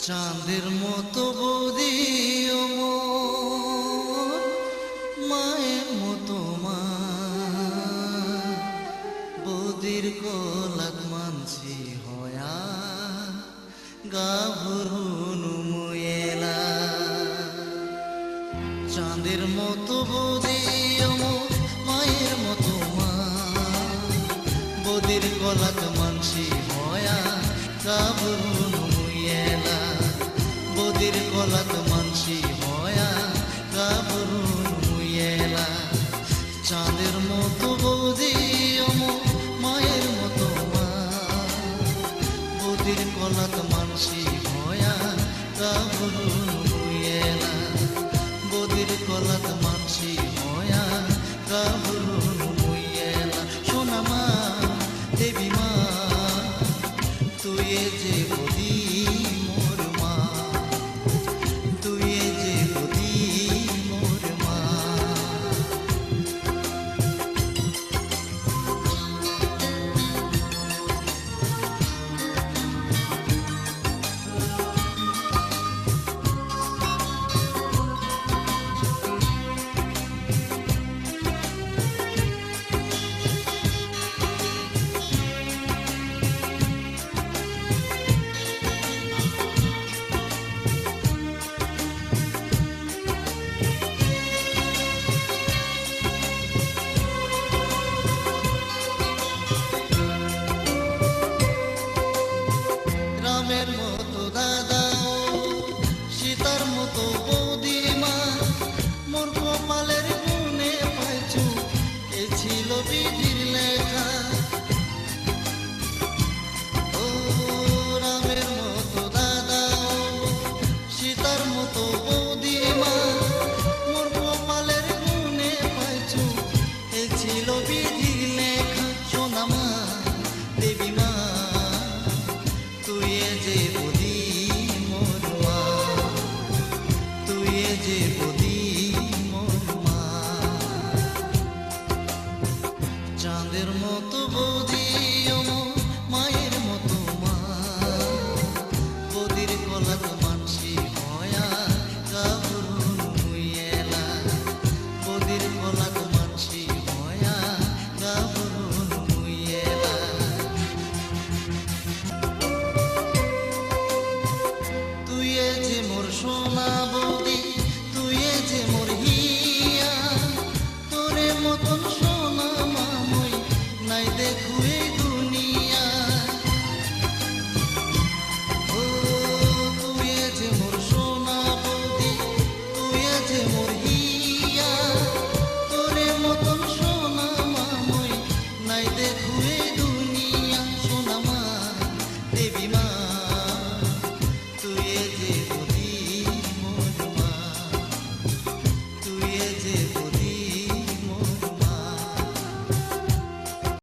চাঁদের মতো বৌদি ও মোর মায়ের মতো মা, বৌদির কোলাত মানছি হয়া গাভরুনু মুয়েলা। চাঁদের মতো বৌদি ও মোর মায়ের মতো মা, বৌদির কোলাত মানছি হয়া গাভরুনু মুয়েলা। বৌদির কোলাত মানছি হয়া গাভরুনু মুয়েলা। চাঁদের মতো বৌদি ও মোর মায়ের মতো মা, বৌদির কোলাত মানছি হয়া গাভরুনু মুয়েলা। বৌদির কোলাত মানছি হয়া গাভরুনু মুয়েলা। সোনা মা দেবী মা তুই যে বৌদি মোর মা, তুই যে বৌদি মোর মা। রামের মতো দাদা ও সীতার মতো বৌদি মা, মোর কপালের গুণে পাইছু এ ছিল বিধির লেখা। ও রামের মতো দাদা ও সীতার মতো বৌদি মা, মোর কপালের গুণে পাইছু এ ছিল বিধির লেখা। সোনা মা দেবী মা তুই যে